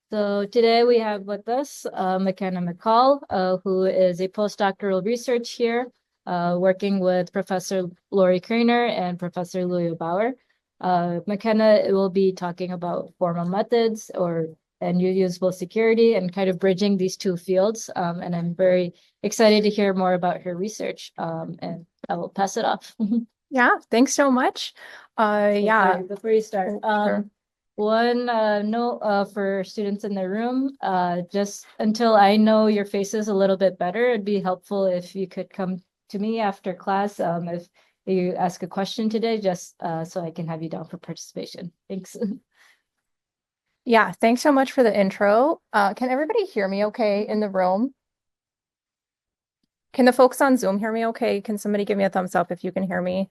So today we have with us McKenna McCall, who is a postdoctoral research here, working with Professor Lori Krainer and Professor Louis Bauer. McKenna will be talking about formal methods and usable security and kind of bridging these two fields. And I'm very excited to hear more about her research. And I will pass it off. Yeah, thanks so much. Yeah, Before you start, sure. one note for students in the room, just until I know your faces a little bit better, it'd be helpful if you could come to me after class if you ask a question today, just so I can have you down for participation. Thanks. Yeah, thanks so much for the intro. Can everybody hear me okay in the room? Can the folks on Zoom hear me okay? Can somebody give me a thumbs up if you can hear me?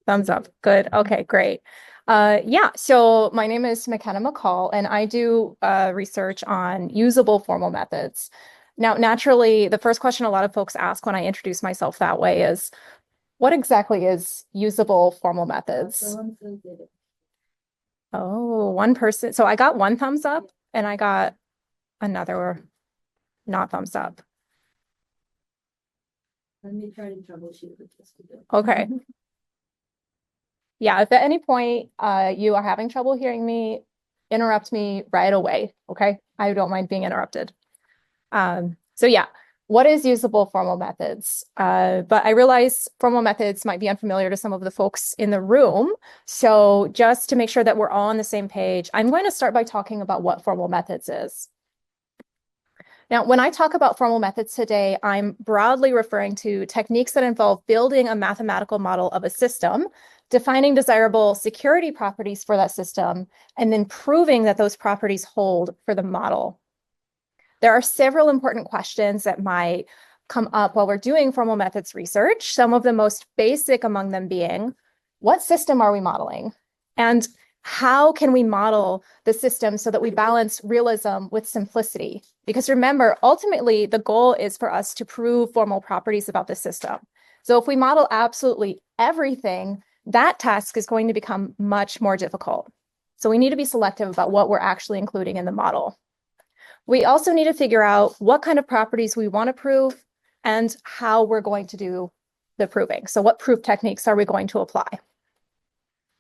Thumbs up. Good. Okay, great. Yeah, so my name is McKenna McCall, and I do research on usable formal methods. Now, naturally, the first question a lot of folks ask when I introduce myself that way is, what exactly is usable formal methods? Oh, one person. So I got one thumbs up and I got another not thumbs up. Let me try to troubleshoot with this. Okay. Yeah, if at any point you are having trouble hearing me, interrupt me right away. Okay. I don't mind being interrupted. So yeah, what is usable formal methods? But I realize formal methods might be unfamiliar to some of the folks in the room. So just to make sure that we're all on the same page, I'm going to start by talking about what formal methods is. Now, when I talk about formal methods today, I'm broadly referring to techniques that involve building a mathematical model of a system, defining desirable security properties for that system, and then proving that those properties hold for the model. There are several important questions that might come up while we're doing formal methods research, some of the most basic among them being, what system are we modeling? And how can we model the system so that we balance realism with simplicity? Because remember, ultimately, the goal is for us to prove formal properties about the system. So if we model absolutely everything, that task is going to become much more difficult. So we need to be selective about what we're actually including in the model. We also need to figure out what kind of properties we want to prove and how we're going to do the proving. So what proof techniques are we going to apply?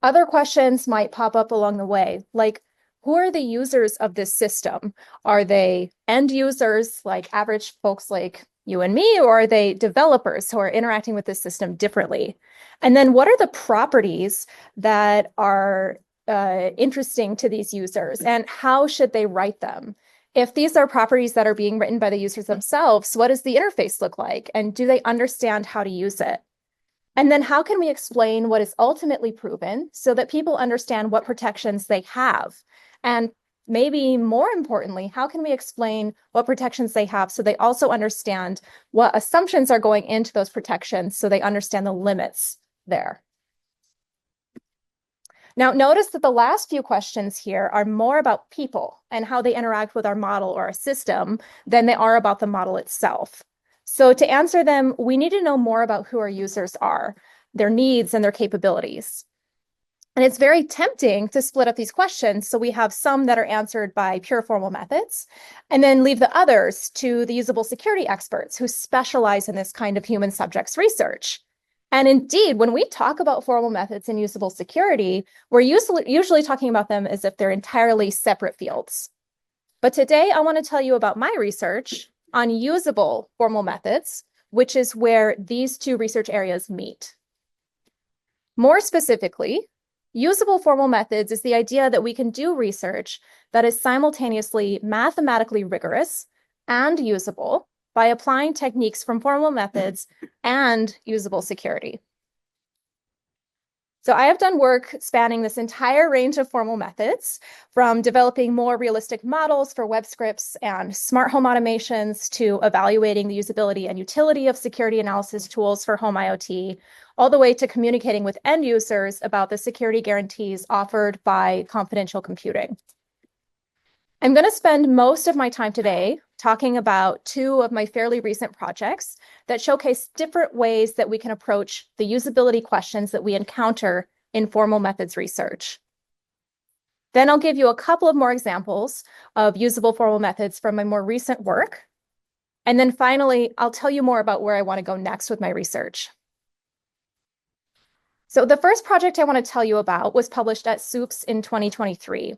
Other questions might pop up along the way, like who are the users of this system? Are they end users, like average folks like you and me, or are they developers who are interacting with this system differently? And then what are the properties that are interesting to these users, and how should they write them? If these are properties that are being written by the users themselves, what does the interface look like? And do they understand how to use it? And then how can we explain what is ultimately proven so that people understand what protections they have? And maybe more importantly, how can we explain what protections they have so they also understand what assumptions are going into those protections so they understand the limits there? Now, notice that the last few questions here are more about people and how they interact with our model or our system than they are about the model itself. So to answer them, we need to know more about who our users are, their needs and their capabilities. And it's very tempting to split up these questions. So we have some that are answered by pure formal methods, and then leave the others to the usable security experts who specialize in this kind of human subjects research. And indeed, when we talk about formal methods and usable security, we're usually talking about them as if they're entirely separate fields. But today, I want to tell you about my research on usable formal methods, which is where these two research areas meet. More specifically, usable formal methods is the idea that we can do research that is simultaneously mathematically rigorous and usable by applying techniques from formal methods and usable security. So I have done work spanning this entire range of formal methods, from developing more realistic models for web scripts and smart home automations to evaluating the usability and utility of security analysis tools for home IoT, all the way to communicating with end users about the security guarantees offered by confidential computing. I'm going to spend most of my time today talking about two of my fairly recent projects that showcase different ways that we can approach the usability questions that we encounter in formal methods research. Then I'll give you a couple of more examples of usable formal methods from my more recent work. And then finally, I'll tell you more about where I want to go next with my research. So the first project I want to tell you about was published at SUPS in 2023.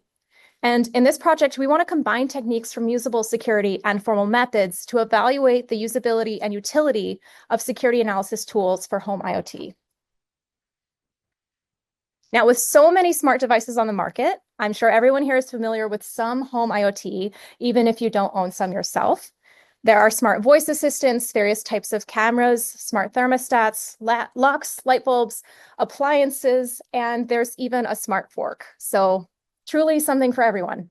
And in this project, we want to combine techniques from usable security and formal methods to evaluate the usability and utility of security analysis tools for home IoT. Now, with so many smart devices on the market, I'm sure everyone here is familiar with some home IoT, even if you don't own some yourself. There are smart voice assistants, various types of cameras, smart thermostats, locks, light bulbs, appliances, and there's even a smart fork. So truly something for everyone.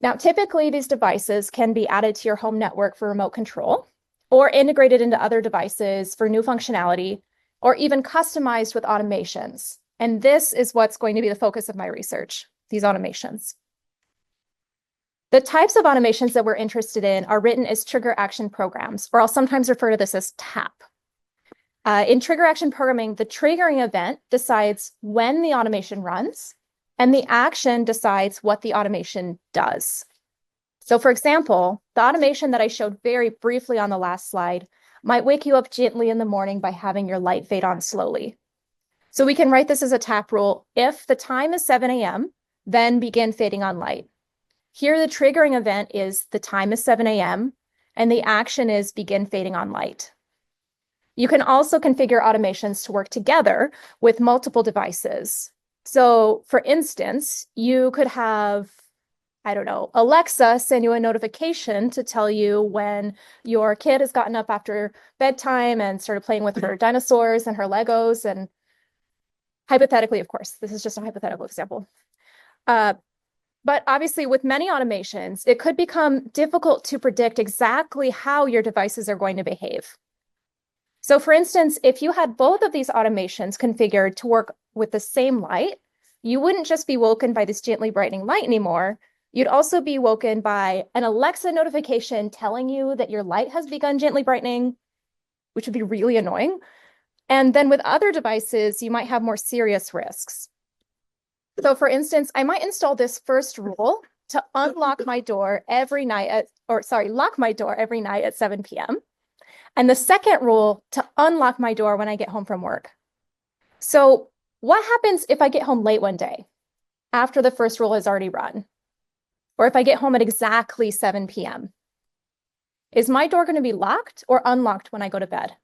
Now, typically these devices can be added to your home network for remote control or integrated into other devices for new functionality or even customized with automations. And this is what's going to be the focus of my research, these automations. The types of automations that we're interested in are written as trigger action programs, or I'll sometimes refer to this as TAP. In trigger action programming, the triggering event decides when the automation runs, and the action decides what the automation does. So for example, the automation that I showed very briefly on the last slide might wake you up gently in the morning by having your light fade on slowly. So we can write this as a TAP rule. If the time is 7 a.m., then begin fading on light. Here, the triggering event is the time is 7 a.m., and the action is begin fading on light. You can also configure automations to work together with multiple devices. So for instance, you could have, I don't know, Alexa send you a notification to tell you when your kid has gotten up after bedtime and started playing with her dinosaurs and her Legos. And hypothetically, of course, this is just a hypothetical example. But obviously, with many automations, it could become difficult to predict exactly how your devices are going to behave. So for instance, if you had both of these automations configured to work with the same light, you wouldn't just be woken by this gently brightening light anymore. You'd also be woken by an Alexa notification telling you that your light has begun gently brightening, which would be really annoying. And then with other devices, you might have more serious risks. So for instance, I might install this first rule to unlock my door every night lock my door every night at 7 p.m. And the second rule to unlock my door when I get home from work. So what happens if I get home late one day after the first rule has already run? Or if I get home at exactly 7 p.m.? Is my door going to be locked or unlocked when I go to bed?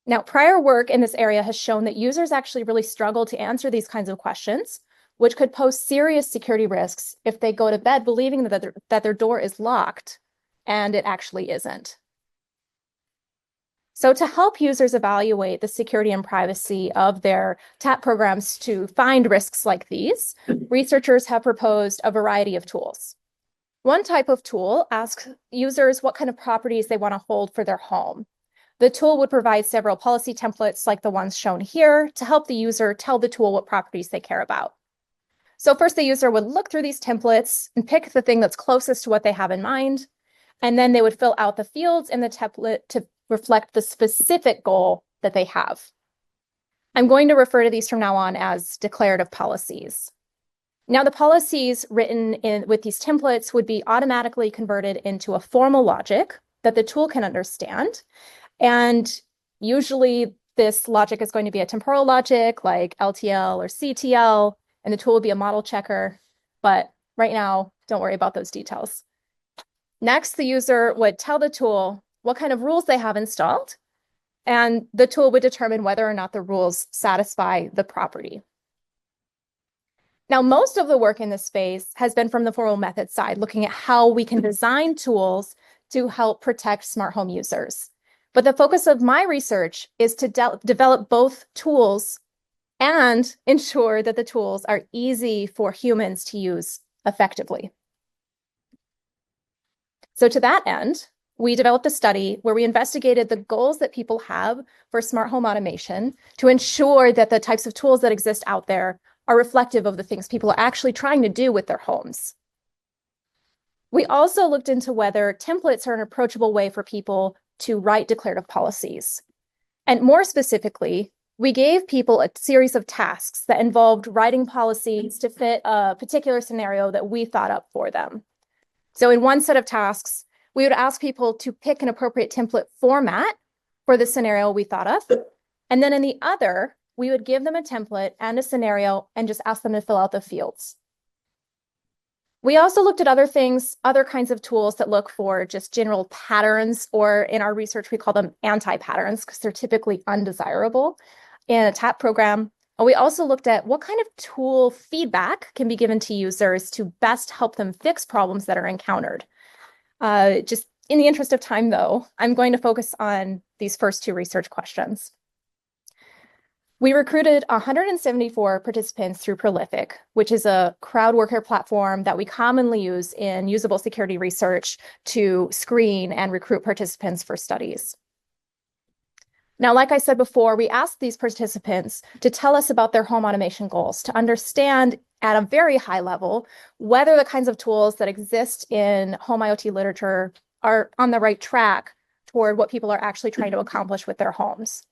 Now, prior work in this area has shown that users actually really struggle to answer these kinds of questions, which could pose serious security risks if they go to bed believing that their door is locked and it actually isn't. So to help users evaluate the security and privacy of their TAP programs to find risks like these, researchers have proposed a variety of tools. One type of tool asks users what kind of properties they want to hold for their home. The tool would provide several policy templates like the ones shown here to help the user tell the tool what properties they care about. So first, the user would look through these templates and pick the thing that's closest to what they have in mind. And then they would fill out the fields in the template to reflect the specific goal that they have. I'm going to refer to these from now on as declarative policies. Now, the policies written with these templates would be automatically converted into a formal logic that the tool can understand. And usually this logic is going to be a temporal logic like LTL or CTL, and the tool will be a model checker. But right now, don't worry about those details. Next, the user would tell the tool what kind of rules they have installed, and the tool would determine whether or not the rules satisfy the property. Now, most of the work in this space has been from the formal method side, looking at how we can design tools to help protect smart home users. But the focus of my research is to develop both tools and ensure that the tools are easy for humans to use effectively. So to that end, we developed a study where we investigated the goals that people have for smart home automation to ensure that the types of tools that exist out there are reflective of the things people are actually trying to do with their homes. We also looked into whether templates are an approachable way for people to write declarative policies. And more specifically, we gave people a series of tasks that involved writing policies to fit a particular scenario that we thought up for them. So in one set of tasks, we would ask people to pick an appropriate template format for the scenario we thought of. And then in the other, we would give them a template and a scenario and just ask them to fill out the fields. We also looked at other things, other kinds of tools that look for just general patterns, or in our research, we call them anti-patterns because they're typically undesirable in a TAP program. And we also looked at what kind of tool feedback can be given to users to best help them fix problems that are encountered. Just in the interest of time, though, I'm going to focus on these first two research questions. We recruited 174 participants through Prolific, which is a crowd worker platform that we commonly use in usable security research to screen and recruit participants for studies. Now, like I said before, we asked these participants to tell us about their home automation goals, to understand at a very high level whether the kinds of tools that exist in home IoT literature are on the right track toward what people are actually trying to accomplish with their homes.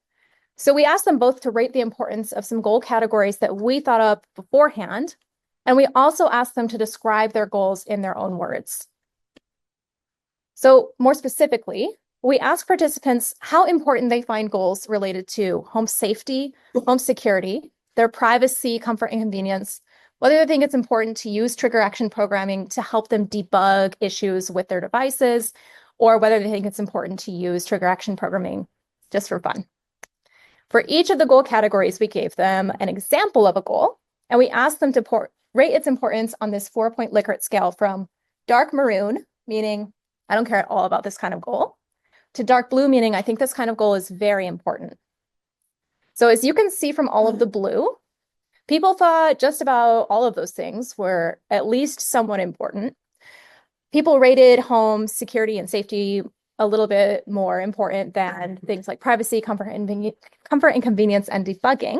So we asked them both to rate the importance of some goal categories that we thought up beforehand, and we also asked them to describe their goals in their own words. So more specifically, we asked participants how important they find goals related to home safety, home security, their privacy, comfort, and convenience, whether they think it's important to use trigger action programming to help them debug issues with their devices, or whether they think it's important to use trigger action programming just for fun. For each of the goal categories, we gave them an example of a goal, and we asked them to rate its importance on this 4-point Likert scale from dark maroon, meaning I don't care at all about this kind of goal, to dark blue, meaning I think this kind of goal is very important. So as you can see from all of the blue, people thought just about all of those things were at least somewhat important. People rated home security and safety a little bit more important than things like privacy, comfort and convenience, and debugging.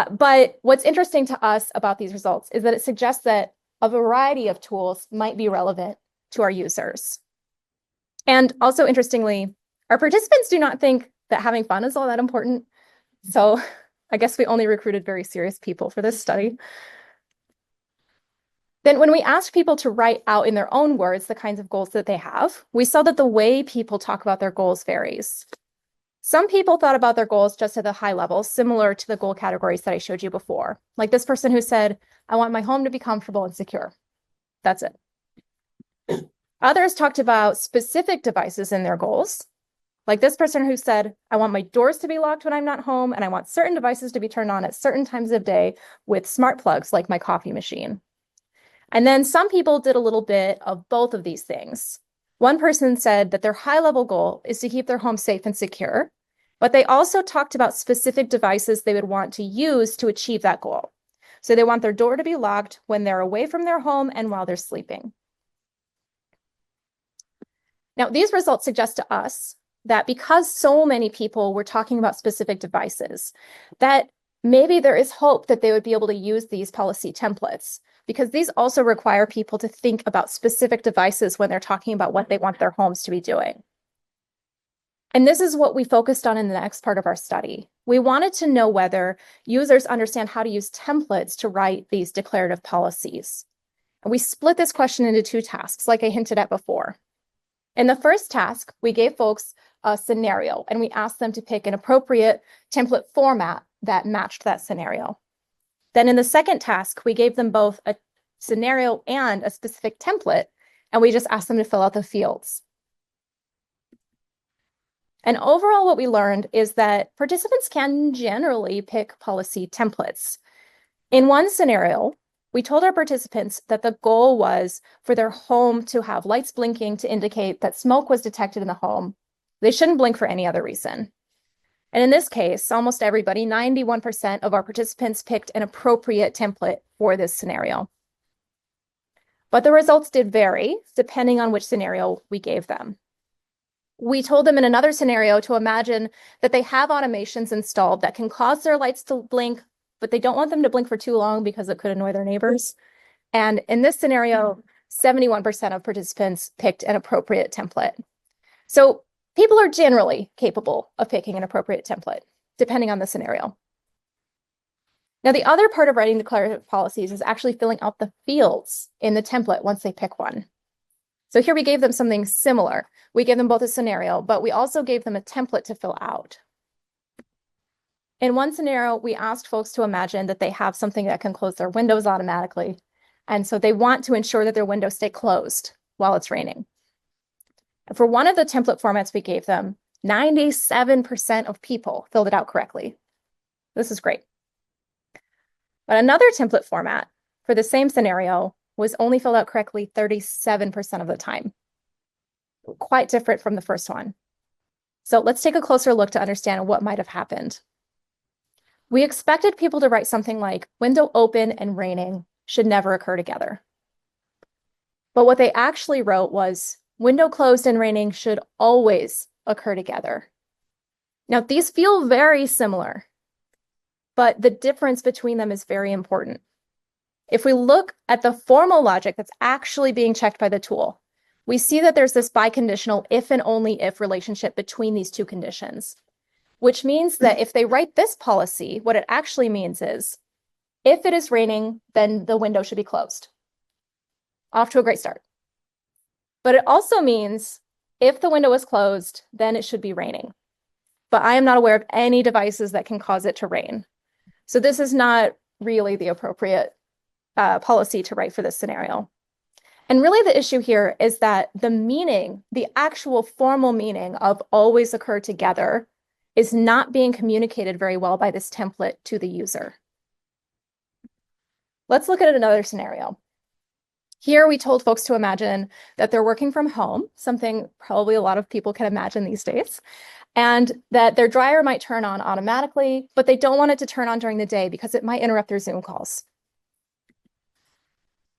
But what's interesting to us about these results is that it suggests that a variety of tools might be relevant to our users. And also, interestingly, our participants do not think that having fun is all that important. So I guess we only recruited very serious people for this study. Then when we asked people to write out in their own words the kinds of goals that they have, we saw that the way people talk about their goals varies. Some people thought about their goals just at the high level, similar to the goal categories that I showed you before. Like this person who said, I want my home to be comfortable and secure. That's it. Others talked about specific devices in their goals. Like this person who said, I want my doors to be locked when I'm not home, and I want certain devices to be turned on at certain times of day with smart plugs like my coffee machine. And then some people did a little bit of both of these things. One person said that their high-level goal is to keep their home safe and secure, but they also talked about specific devices they would want to use to achieve that goal. So they want their door to be locked when they're away from their home and while they're sleeping. Now, these results suggest to us that because so many people were talking about specific devices, that maybe there is hope that they would be able to use these policy templates, because these also require people to think about specific devices when they're talking about what they want their homes to be doing. And this is what we focused on in the next part of our study. We wanted to know whether users understand how to use templates to write these declarative policies. And we split this question into two tasks, like I hinted at before. In the first task, we gave folks a scenario, and we asked them to pick an appropriate template format that matched that scenario. Then in the second task, we gave them both a scenario and a specific template, and we just asked them to fill out the fields. And overall, what we learned is that participants can generally pick policy templates. In one scenario, we told our participants that the goal was for their home to have lights blinking to indicate that smoke was detected in the home. They shouldn't blink for any other reason. And in this case, almost everybody, 91% of our participants picked an appropriate template for this scenario. But the results did vary depending on which scenario we gave them. We told them in another scenario to imagine that they have automations installed that can cause their lights to blink, but they don't want them to blink for too long because it could annoy their neighbors. And in this scenario, 71% of participants picked an appropriate template. So people are generally capable of picking an appropriate template. depending on the scenario. Now, the other part of writing declarative policies is actually filling out the fields in the template once they pick one. So here we gave them something similar. We gave them both a scenario, but we also gave them a template to fill out. In one scenario, we asked folks to imagine that they have something that can close their windows automatically. And so they want to ensure that their windows stay closed while it's raining. For one of the template formats we gave them, 97% of people filled it out correctly. This is great. But another template format for the same scenario was only filled out correctly 37% of the time. Quite different from the first one. So let's take a closer look to understand what might have happened. We expected people to write something like window open and raining should never occur together. But what they actually wrote was window closed and raining should always occur together. Now, these feel very similar, but the difference between them is very important. If we look at the formal logic that's actually being checked by the tool, we see that there's this biconditional if and only if relationship between these two conditions, which means that if they write this policy, what it actually means is if it is raining, then the window should be closed. Off to a great start. But it also means if the window is closed, then it should be raining. But I am not aware of any devices that can cause it to rain. So this is not really the appropriate policy to write for this scenario. And really the issue here is that the meaning, the actual formal meaning of always occur together is not being communicated very well by this template to the user. Let's look at another scenario. Here we told folks to imagine that they're working from home, something probably a lot of people can imagine these days, and that their dryer might turn on automatically, but they don't want it to turn on during the day because it might interrupt their Zoom calls.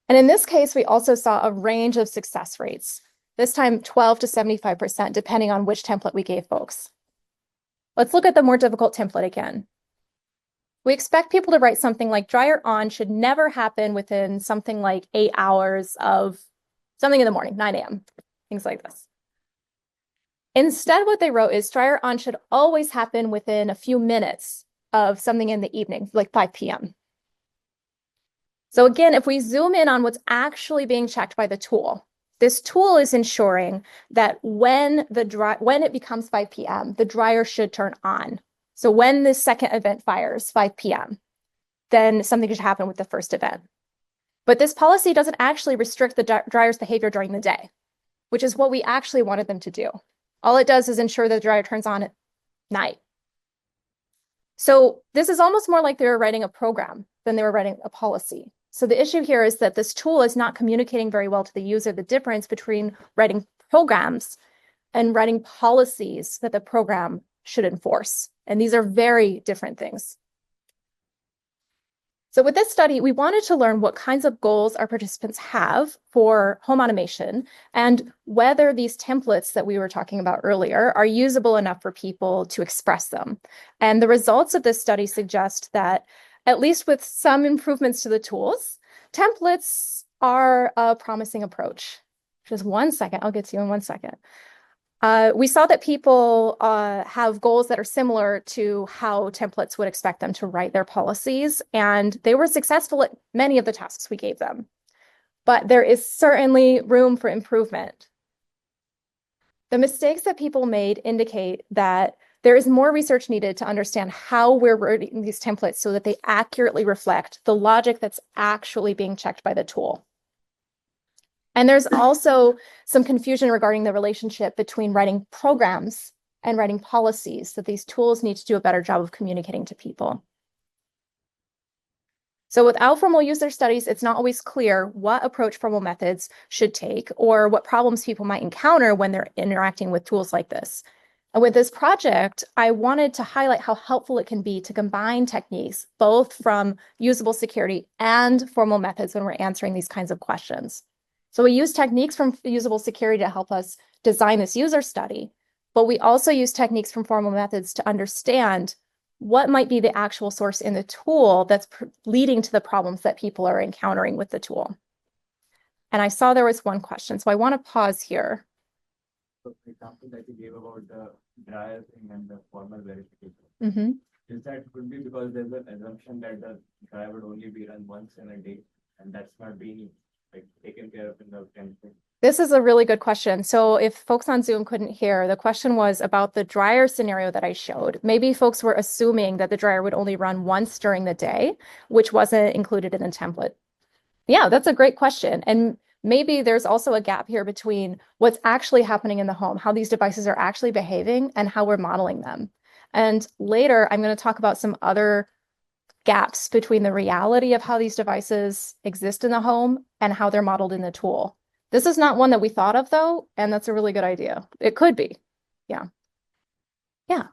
And in this case, we also saw a range of success rates, this time 12 to 75%, depending on which template we gave folks. Let's look at the more difficult template again. We expect people to write something like dryer on should never happen within something like 8 hours of something in the morning, 9 a.m., things like this. Instead, what they wrote is dryer on should always happen within a few minutes of something in the evening, like 5 p.m. So again, if we zoom in on what's actually being checked by the tool, this tool is ensuring that when it becomes 5 p.m., the dryer should turn on. So when the second event fires 5 p.m., then something should happen with the first event. But this policy doesn't actually restrict the dryer's behavior during the day, which is what we actually wanted them to do. All it does is ensure that the dryer turns on at night. So this is almost more like they were writing a program than they were writing a policy. So the issue here is that this tool is not communicating very well to the user the difference between writing programs and writing policies that the program should enforce. And these are very different things. So with this study, we wanted to learn what kinds of goals our participants have for home automation and whether these templates that we were talking about earlier are usable enough for people to express them. And the results of this study suggest that, at least with some improvements to the tools, templates are a promising approach. Just 1 second, I'll get to you in 1 second. We saw that people have goals that are similar to how templates would expect them to write their policies, and they were successful at many of the tasks we gave them. But there is certainly room for improvement. The mistakes that people made indicate that there is more research needed to understand how we're writing these templates so that they accurately reflect the logic that's actually being checked by the tool. And there's also some confusion regarding the relationship between writing programs and writing policies, that these tools need to do a better job of communicating to people. So without formal user studies, it's not always clear what approach formal methods should take or what problems people might encounter when they're interacting with tools like this. And with this project, I wanted to highlight how helpful it can be to combine techniques, both from usable security and formal methods when we're answering these kinds of questions. So we use techniques from usable security to help us design this user study, but we also use techniques from formal methods to understand what might be the actual source in the tool that's leading to the problems that people are encountering with the tool. And I saw there was one question, so I want to pause here. So the example that you gave about the dryer thing and the formal verification. Mm-hmm. Is that could be because there's an assumption that the dryer would only be run once in a day, and that's not being like taken care of in the template. This is a really good question. So if folks on Zoom couldn't hear, the question was about the dryer scenario that I showed. Maybe folks were assuming that the dryer would only run once during the day, which wasn't included in the template. Yeah, that's a great question. And maybe there's also a gap here between what's actually happening in the home, how these devices are actually behaving, and how we're modeling them. And later, I'm going to talk about some other gaps between the reality of how these devices exist in the home and how they're modeled in the tool. This is not one that we thought of, though, and that's a really good idea. It could be. Yeah. Yeah.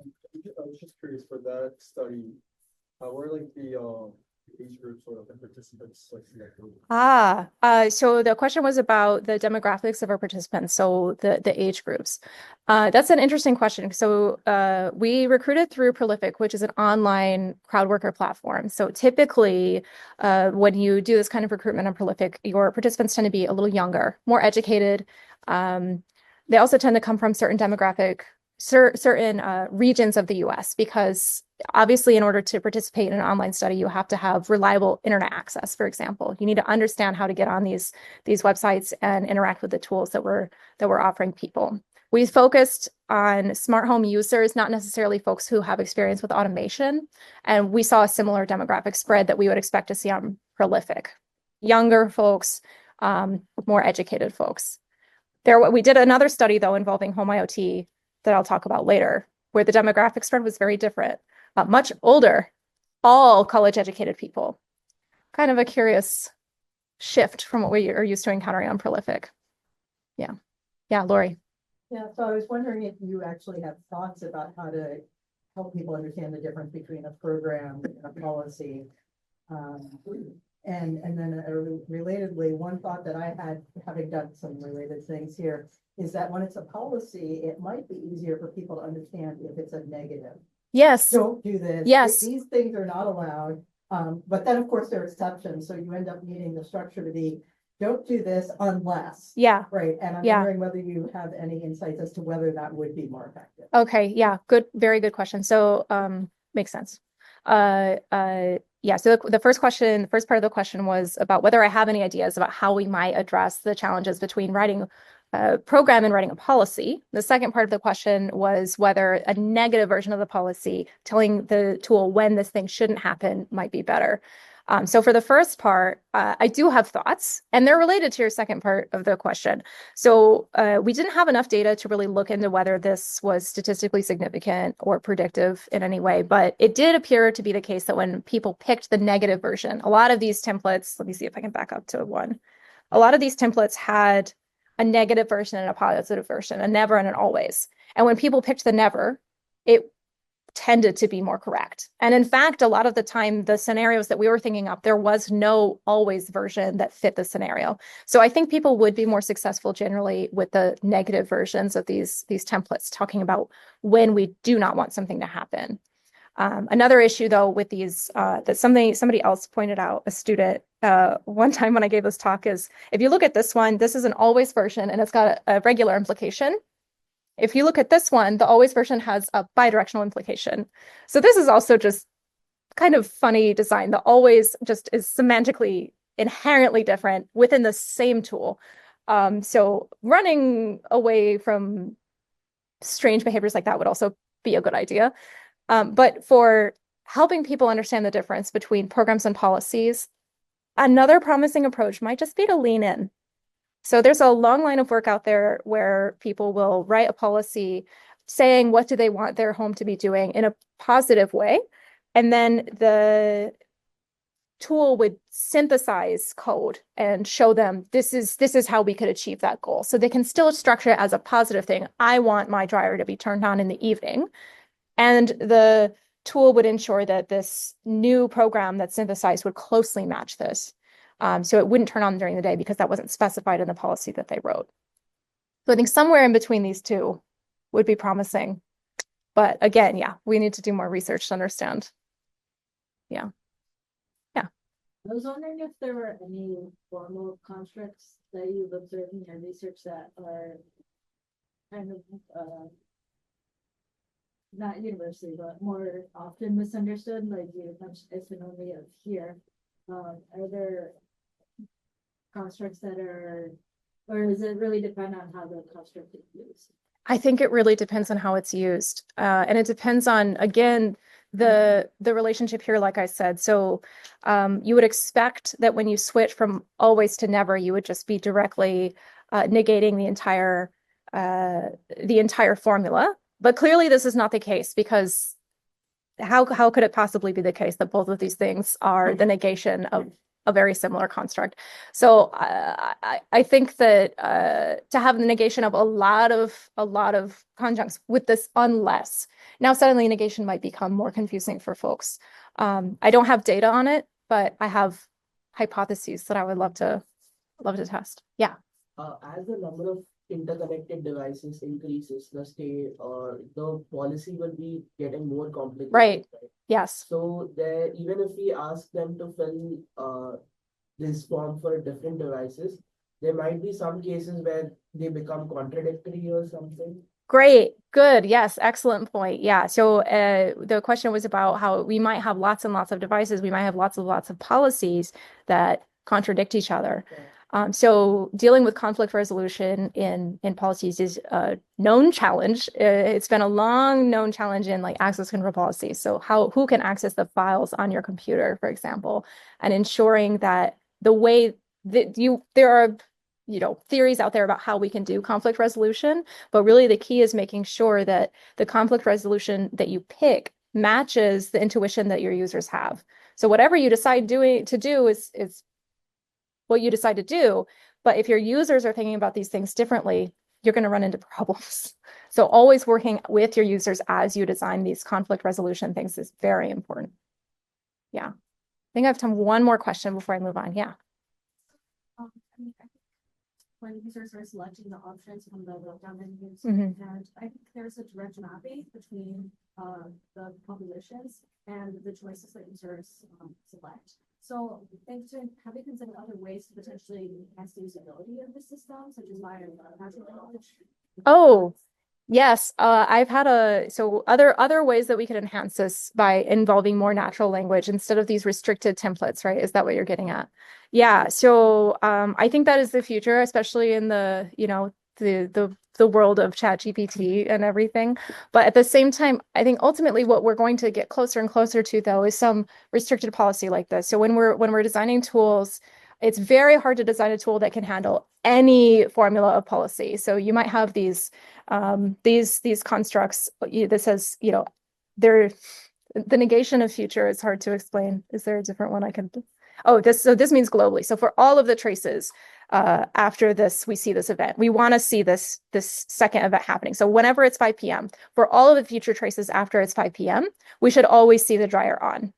I was just curious for that study, how were like the age groups or the participants like selected? So the question was about the demographics of our participants, so the age groups. That's an interesting question. So we recruited through Prolific, which is an online crowd worker platform. So typically, when you do this kind of recruitment on Prolific, your participants tend to be a little younger, more educated. They also tend to come from certain regions of the US, because obviously in order to participate in an online study, you have to have reliable internet access, for example. You need to understand how to get on these websites and interact with the tools that we're offering people. We focused on smart home users, not necessarily folks who have experience with automation. And we saw a similar demographic spread that we would expect to see on Prolific. Younger folks, more educated folks. We did another study, though, involving home IoT that I'll talk about later, where the demographic spread was very different. Much older, all college-educated people. Kind of a curious shift from what we are used to encountering on Prolific. Yeah. Yeah, Lori. Yeah, so I was wondering if you actually have thoughts about how to help people understand the difference between a program and a policy. And then relatedly, one thought that I had, having done some related things here, is that when it's a policy, it might be easier for people to understand if it's a negative. Yes. Don't do this. Yes. These things are not allowed. But then of course there are exceptions. So you end up needing the structure to be, don't do this unless. Yeah. Right. And I'm wondering whether you have any insights as to whether that would be more effective. Okay. Yeah. Good. Very good question. So, makes sense. Yeah. So the first part of the question was about whether I have any ideas about how we might address the challenges between writing a program and writing a policy. The second part of the question was whether a negative version of the policy telling the tool when this thing shouldn't happen might be better. So for the first part, I do have thoughts, and they're related to your second part of the question. So we didn't have enough data to really look into whether this was statistically significant or predictive in any way, but it did appear to be the case that when people picked the negative version, a lot of these templates, let me see if I can back up to one. A lot of these templates had a negative version and a positive version, a never and an always. And when people picked the never, it tended to be more correct. And in fact, a lot of the time, the scenarios that we were thinking up, there was no always version that fit the scenario. So I think people would be more successful generally with the negative versions of these templates, talking about when we do not want something to happen. Another issue, though, with these that somebody else pointed out, a student, one time when I gave this talk, is if you look at this one, this is an always version and it's got a regular implication. If you look at this one, the always version has a bidirectional implication. So this is also just kind of funny design. The always just is semantically inherently different within the same tool. So running away from strange behaviors like that would also be a good idea. But for helping people understand the difference between programs and policies, another promising approach might just be to lean in. So there's a long line of work out there where people will write a policy saying what do they want their home to be doing in a positive way. And then the tool would synthesize code and show them this is how we could achieve that goal. So they can still structure it as a positive thing. I want my dryer to be turned on in the evening. And the tool would ensure that this new program that's synthesized would closely match this. So it wouldn't turn on during the day because that wasn't specified in the policy that they wrote. So I think somewhere in between these two would be promising. But again, yeah, we need to do more research to understand. Yeah. Yeah. I was wondering if there were any formal constructs that you've observed in your research that are kind of not universally, but more often misunderstood, like you mentioned, it's only of here. Are there constructs that are, or does it really depend on how the construct is used? I think it really depends on how it's used. And it depends on, again, the relationship here, like I said. So you would expect that when you switch from always to never, you would just be directly negating the entire formula. But clearly this is not the case, because how could it possibly be the case that both of these things are the negation of a very similar construct? So I think that to have the negation of a lot of conjuncts with this unless, now suddenly negation might become more confusing for folks. I don't have data on it, but I have hypotheses that I would love to test. Yeah. As the number of interconnected devices increases, the policy will be getting more complicated. Right. Yes. So there, even if we ask them to fill this form for different devices, there might be some cases where they become contradictory or something. Great. Good. Yes. Excellent point. Yeah. So the question was about how we might have lots and lots of devices. We might have lots of policies that contradict each other. Okay. So dealing with conflict resolution in policies is a known challenge. It's been a long known challenge in like access control policies. So who can access the files on your computer, for example, and ensuring that the way that there are theories out there about how we can do conflict resolution, but really the key is making sure that the conflict resolution that you pick matches the intuition that your users have. So whatever you decide to do is what you decide to do. But if your users are thinking about these things differently, you're going to run into problems. So always working with your users as you design these conflict resolution things is very important. Yeah. I think I have time one more question before I move on. Yeah. I think when users are selecting the options from the drop-down menus, Mhm. and I think there's a direct mapping between the propositions and the choices that users select. So have you considered other ways to potentially enhance the usability of the system, such as via natural language? Oh, yes. I've had other ways that we could enhance this by involving more natural language instead of these restricted templates, right? Is that what you're getting at? Yeah. So I think that is the future, especially in the world of ChatGPT and everything. But at the same time, I think ultimately what we're going to get closer and closer to, though, is some restricted policy like this. So when we're designing tools, it's very hard to design a tool that can handle any formula of policy. So you might have these constructs that says, the negation of future is hard to explain. Is there a different one I can? Oh, this means globally. So for all of the traces after this, we see this event. We want to see this second event happening. So whenever it's 5 p.m., for all of the future traces after it's 5 p.m., we should always see the dryer on.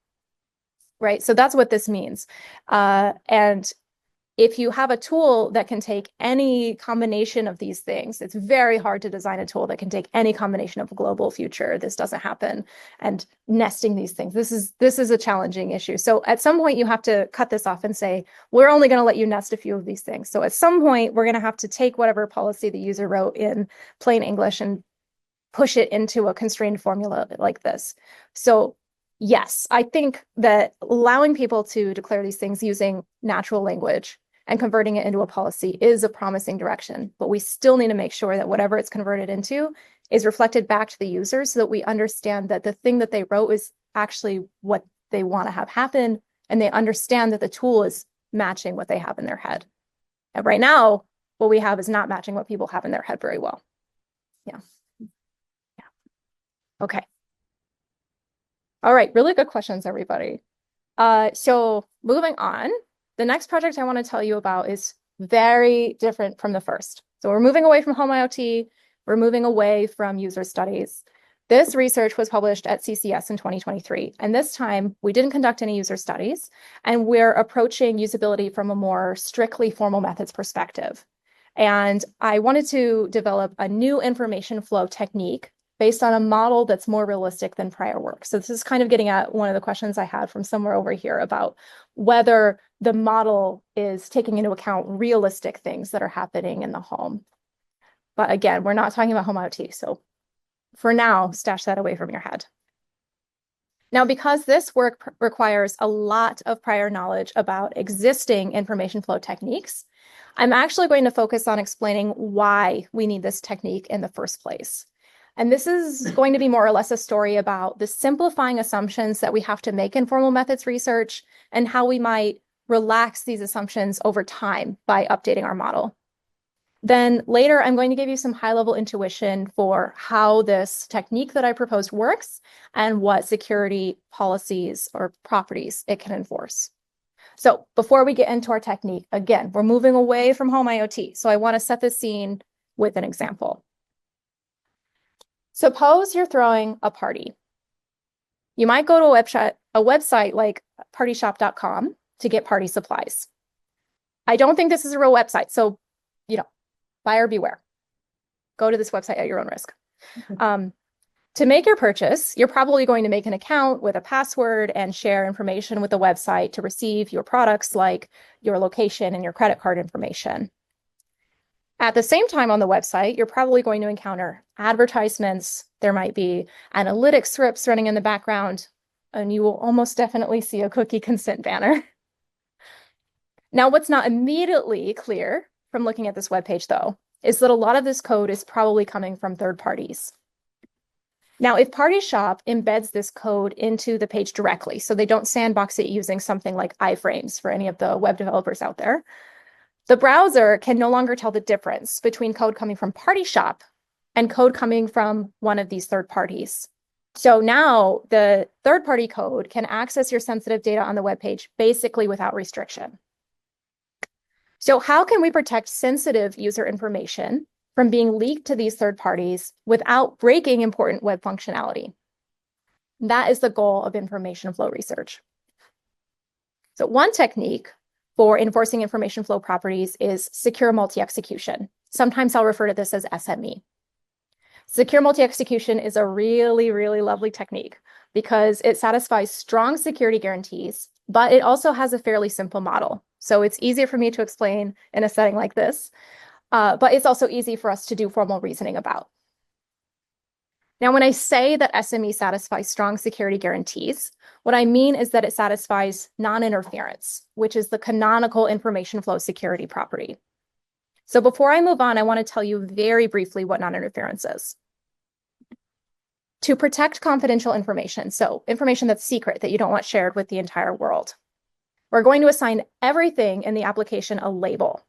Right. So that's what this means. And if you have a tool that can take any combination of these things, it's very hard to design a tool that can take any combination of global future. This doesn't happen. And nesting these things, this is a challenging issue. So at some point you have to cut this off and say, we're only going to let you nest a few of these things. So at some point we're going to have to take whatever policy the user wrote in plain English and push it into a constrained formula like this. So yes, I think that allowing people to declare these things using natural language and converting it into a policy is a promising direction, but we still need to make sure that whatever it's converted into is reflected back to the user so that we understand that the thing that they wrote is actually what they want to have happen, and they understand that the tool is matching what they have in their head. And right now, what we have is not matching what people have in their head very well. Yeah. Okay. All right, really good questions, everybody. So moving on, the next project I want to tell you about is very different from the first. So we're moving away from home IoT. We're moving away from user studies. This research was published at CCS in 2023. And this time we didn't conduct any user studies, and we're approaching usability from a more strictly formal methods perspective. And I wanted to develop a new information flow technique based on a model that's more realistic than prior work. So this is kind of getting at one of the questions I had from somewhere over here about whether the model is taking into account realistic things that are happening in the home. But again, we're not talking about home IoT, so For now, stash that away from your head. Now, because this work requires a lot of prior knowledge about existing information flow techniques, I'm actually going to focus on explaining why we need this technique in the first place. And this is going to be more or less a story about the simplifying assumptions that we have to make in formal methods research and how we might relax these assumptions over time by updating our model. Then later, I'm going to give you some high-level intuition for how this technique that I proposed works and what security policies or properties it can enforce. So before we get into our technique, again, we're moving away from home IoT. So I want to set the scene with an example. Suppose you're throwing a party. You might go to a website like partyshop.com to get party supplies. I don't think this is a real website, so, buyer beware. Go to this website at your own risk. To make your purchase, you're probably going to make an account with a password and share information with the website to receive your products like your location and your credit card information. At the same time on the website, you're probably going to encounter advertisements. There might be analytics scripts running in the background, and you will almost definitely see a cookie consent banner. Now, what's not immediately clear from looking at this webpage, though, is that a lot of this code is probably coming from third parties. Now, if Party Shop embeds this code into the page directly, so they don't sandbox it using something like iframes for any of the web developers out there, the browser can no longer tell the difference between code coming from Party Shop and code coming from one of these third parties. So now the third-party code can access your sensitive data on the web page basically without restriction. So how can we protect sensitive user information from being leaked to these third parties without breaking important web functionality? That is the goal of information flow research. So one technique for enforcing information flow properties is secure multi-execution. Sometimes I'll refer to this as SME. Secure multi-execution is a really, really lovely technique because it satisfies strong security guarantees, but it also has a fairly simple model. So it's easier for me to explain in a setting like this, but it's also easy for us to do formal reasoning about. Now, when I say that SME satisfies strong security guarantees, what I mean is that it satisfies non-interference, which is the canonical information flow security property. So before I move on, I want to tell you very briefly what non-interference is. To protect confidential information, so information that's secret that you don't want shared with the entire world, we're going to assign everything in the application a label.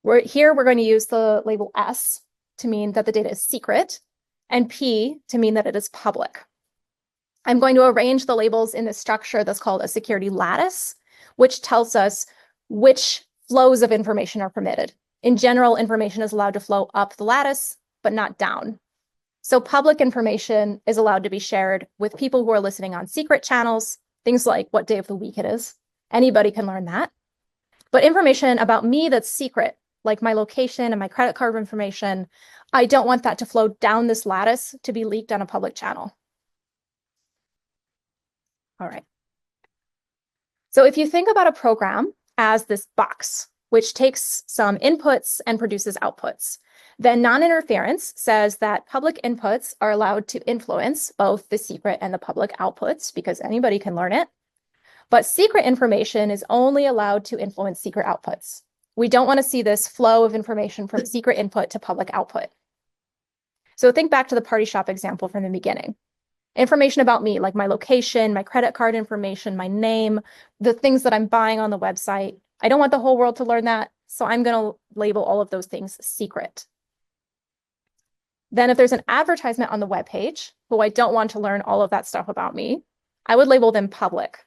We're going to use the label S to mean that the data is secret, and P to mean that it is public. I'm going to arrange the labels in this structure that's called a security lattice, which tells us which flows of information are permitted. In general, information is allowed to flow up the lattice, but not down. So public information is allowed to be shared with people who are listening on secret channels, things like what day of the week it is. Anybody can learn that. But information about me that's secret, like my location and my credit card information, I don't want that to flow down this lattice to be leaked on a public channel. All right. So if you think about a program as this box, which takes some inputs and produces outputs, then non-interference says that public inputs are allowed to influence both the secret and the public outputs because anybody can learn it. But secret information is only allowed to influence secret outputs. We don't want to see this flow of information from secret input to public output. So think back to the Party Shop example from the beginning. Information about me, like my location, my credit card information, my name, the things that I'm buying on the website. I don't want the whole world to learn that, so I'm going to label all of those things secret. Then if there's an advertisement on the web page, who I don't want to learn all of that stuff about me, I would label them public.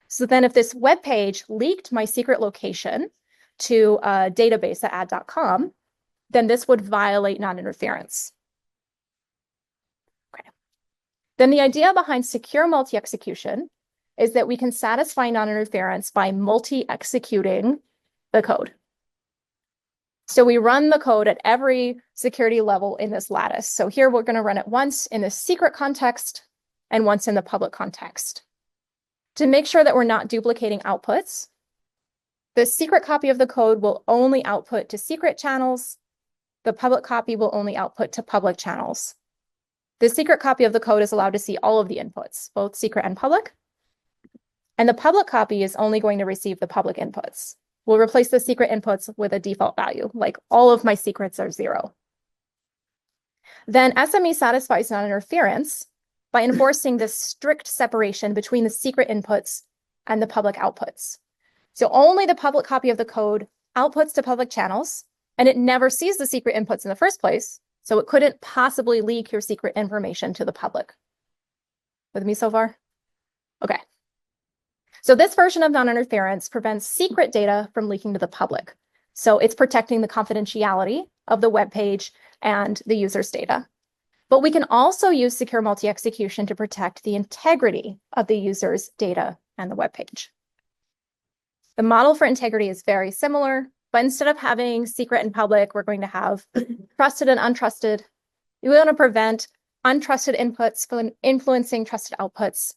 So then if this web page leaked my secret location to a database at ad.com, then this would violate non-interference. Okay. Then the idea behind secure multi-execution is that we can satisfy non-interference by multi-executing the code. So we run the code at every security level in this lattice. So here we're going to run it once in the secret context and once in the public context. To make sure that we're not duplicating outputs, the secret copy of the code will only output to secret channels. The public copy will only output to public channels. the secret copy of the code is allowed to see all of the inputs, both secret and public. And the public copy is only going to receive the public inputs. We'll replace the secret inputs with a default value, like all of my secrets are 0. Then SME satisfies non-interference by enforcing this strict separation between the secret inputs and the public outputs. So only the public copy of the code outputs to public channels, and it never sees the secret inputs in the first place, so it couldn't possibly leak your secret information to the public. With me so far? Okay. So this version of non-interference prevents secret data from leaking to the public. So it's protecting the confidentiality of the web page and the user's data. But we can also use secure multi-execution to protect the integrity of the user's data and the web page. The model for integrity is very similar, but instead of having secret and public, we're going to have trusted and untrusted. We want to prevent untrusted inputs from influencing trusted outputs.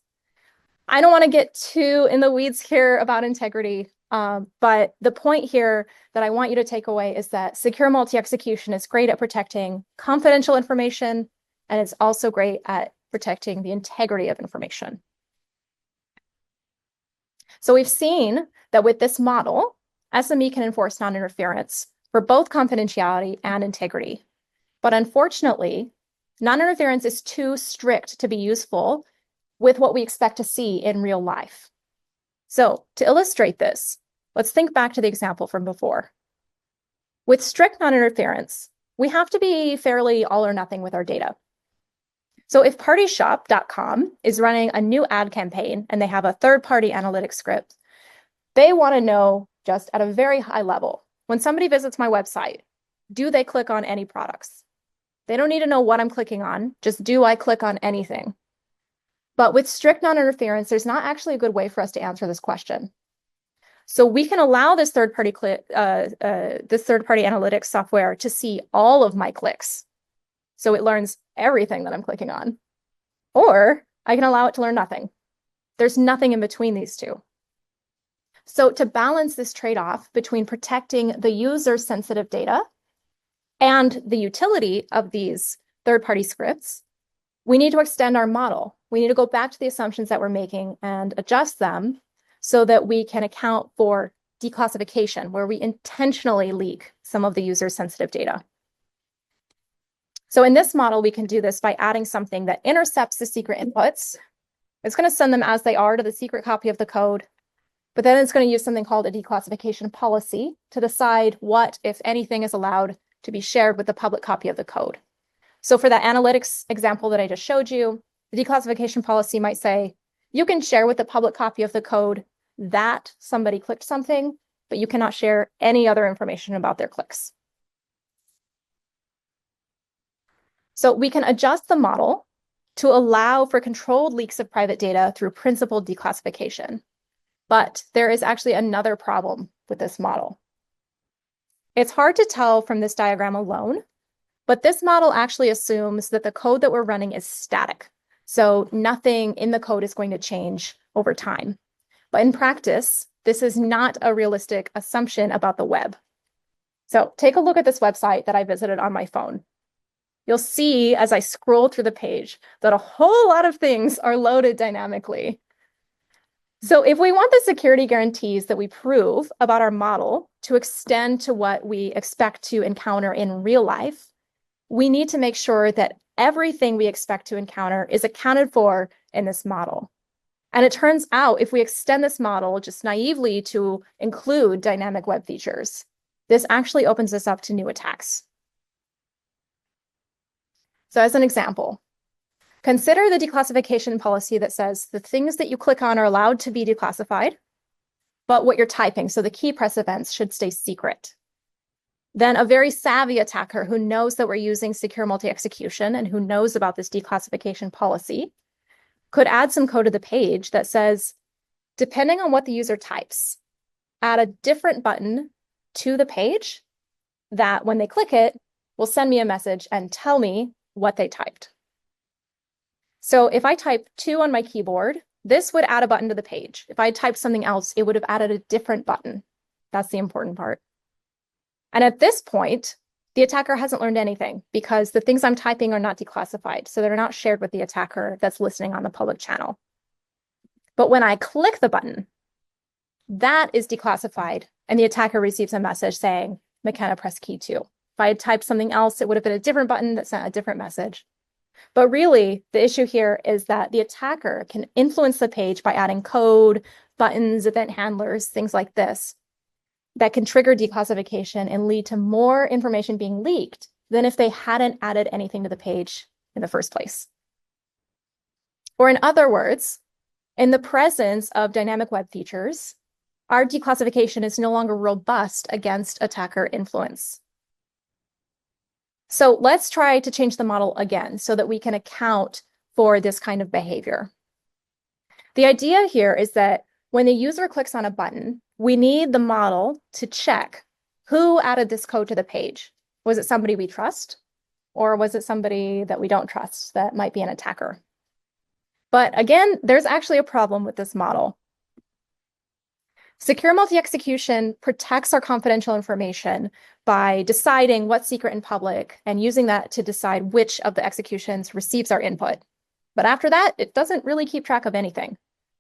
I don't want to get too in the weeds here about integrity, but the point here that I want you to take away is that secure multi-execution is great at protecting confidential information, and it's also great at protecting the integrity of information. So we've seen that with this model, SME can enforce non-interference for both confidentiality and integrity. But unfortunately, non-interference is too strict to be useful with what we expect to see in real life. So to illustrate this, let's think back to the example from before. With strict non-interference, we have to be fairly all or nothing with our data. So if partyshop.com is running a new ad campaign and they have a third-party analytics script, they want to know just at a very high level, when somebody visits my website, do they click on any products? They don't need to know what I'm clicking on, just do I click on anything? But with strict non-interference, there's not actually a good way for us to answer this question. So we can allow this third-party analytics software to see all of my clicks. So it learns everything that I'm clicking on. Or I can allow it to learn nothing. There's nothing in between these two. So to balance this trade-off between protecting the user's sensitive data and the utility of these third-party scripts, we need to extend our model. We need to go back to the assumptions that we're making and adjust them so that we can account for declassification, where we intentionally leak some of the user's sensitive data. So in this model, we can do this by adding something that intercepts the secret inputs. It's going to send them as they are to the secret copy of the code, but then it's going to use something called a declassification policy to decide what, if anything, is allowed to be shared with the public copy of the code. So for that analytics example that I just showed you, the declassification policy might say, you can share with the public copy of the code that somebody clicked something, but you cannot share any other information about their clicks. So we can adjust the model to allow for controlled leaks of private data through principled declassification. But there is actually another problem with this model. It's hard to tell from this diagram alone, but this model actually assumes that the code that we're running is static. So nothing in the code is going to change over time. But in practice, this is not a realistic assumption about the web. So take a look at this website that I visited on my phone. You'll see as I scroll through the page that a whole lot of things are loaded dynamically. So if we want the security guarantees that we prove about our model to extend to what we expect to encounter in real life, we need to make sure that everything we expect to encounter is accounted for in this model. And it turns out if we extend this model just naively to include dynamic web features, this actually opens us up to new attacks. So as an example, consider the declassification policy that says the things that you click on are allowed to be declassified, but what you're typing, so the key press events, should stay secret. Then a very savvy attacker who knows that we're using secure multi-execution and who knows about this declassification policy could add some code to the page that says, depending on what the user types, add a different button to the page that when they click it, will send me a message and tell me what they typed. So if I type 2 on my keyboard, this would add a button to the page. If I typed something else, it would have added a different button. That's the important part. And at this point, the attacker hasn't learned anything because the things I'm typing are not declassified. So they're not shared with the attacker that's listening on the public channel. But when I click the button, that is declassified and the attacker receives a message saying, McKenna, press key 2. If I had typed something else, it would have been a different button that sent a different message. But really, the issue here is that the attacker can influence the page by adding code, buttons, event handlers, things like this, that can trigger declassification and lead to more information being leaked than if they hadn't added anything to the page in the first place. Or in other words, in the presence of dynamic web features, our declassification is no longer robust against attacker influence. So let's try to change the model again so that we can account for this kind of behavior. The idea here is that when the user clicks on a button, we need the model to check who added this code to the page. Was it somebody we trust? Or was it somebody that we don't trust that might be an attacker? But again, there's actually a problem with this model. Secure multi-execution protects our confidential information by deciding what's secret and public and using that to decide which of the executions receives our input. But after that, it doesn't really keep track of anything.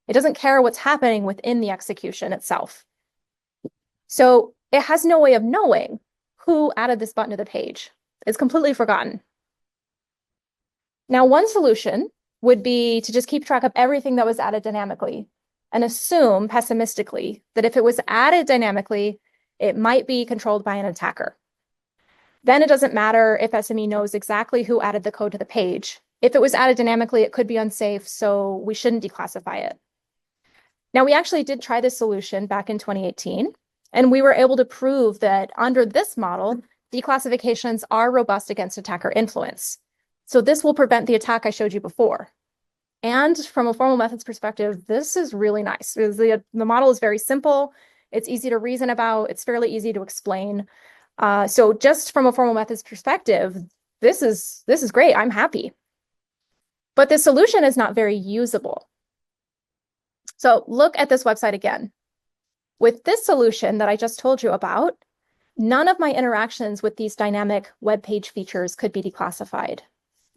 It doesn't care what's happening within the execution itself. So it has no way of knowing who added this button to the page. It's completely forgotten. Now, one solution would be to just keep track of everything that was added dynamically and assume pessimistically that if it was added dynamically, it might be controlled by an attacker. Then it doesn't matter if SME knows exactly who added the code to the page. If it was added dynamically, it could be unsafe, so we shouldn't declassify it. Now, we actually did try this solution back in 2018, and we were able to prove that under this model, declassifications are robust against attacker influence. So this will prevent the attack I showed you before. And from a formal methods perspective, this is really nice. The model is very simple. It's easy to reason about. It's fairly easy to explain. So just from a formal methods perspective, this is great. I'm happy. But the solution is not very usable. So look at this website again. With this solution that I just told you about, none of my interactions with these dynamic web page features could be declassified.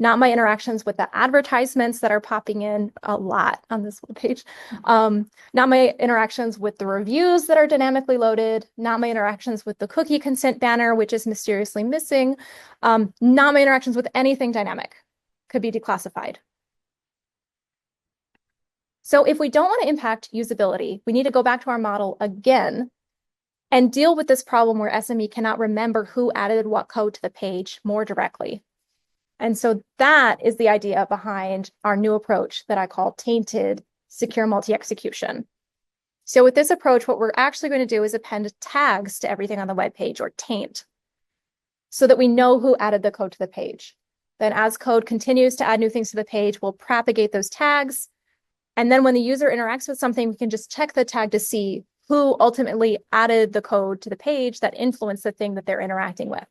Not my interactions with the advertisements that are popping in a lot on this webpage. Not my interactions with the reviews that are dynamically loaded. Not my interactions with the cookie consent banner, which is mysteriously missing. Not my interactions with anything dynamic could be declassified. So if we don't want to impact usability, we need to go back to our model again and deal with this problem where SME cannot remember who added what code to the page more directly. And so that is the idea behind our new approach that I call tainted secure multi-execution. So with this approach, what we're actually going to do is append tags to everything on the web page, or taint, so that we know who added the code to the page. Then as code continues to add new things to the page, we'll propagate those tags. And then when the user interacts with something, we can just check the tag to see who ultimately added the code to the page that influenced the thing that they're interacting with.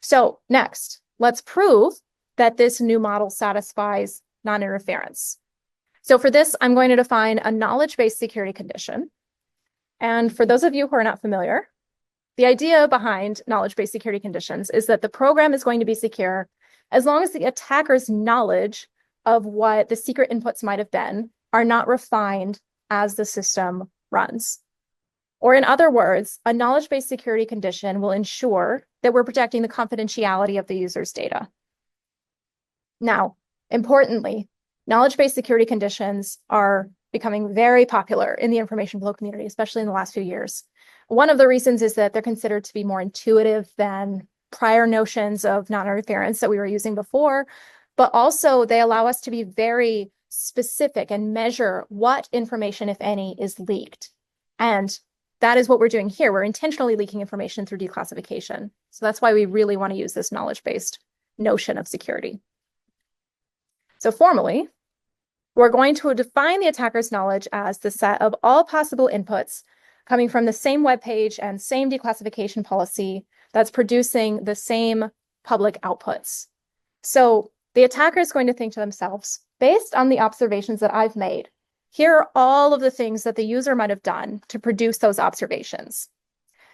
So next, let's prove that this new model satisfies non-interference. So for this, I'm going to define a knowledge-based security condition. And for those of you who are not familiar, the idea behind knowledge-based security conditions is that the program is going to be secure as long as the attacker's knowledge of what the secret inputs might have been are not refined as the system runs. Or in other words, a knowledge-based security condition will ensure that we're protecting the confidentiality of the user's data. Now, importantly, knowledge-based security conditions are becoming very popular in the information flow community, especially in the last few years. One of the reasons is that they're considered to be more intuitive than prior notions of non-interference that we were using before, but also they allow us to be very specific and measure what information, if any, is leaked. And that is what we're doing here. We're intentionally leaking information through declassification. So that's why we really want to use this knowledge-based notion of security. So formally, we're going to define the attacker's knowledge as the set of all possible inputs coming from the same web page and same declassification policy that's producing the same public outputs. So the attacker is going to think to themselves, based on the observations that I've made, here are all of the things that the user might have done to produce those observations.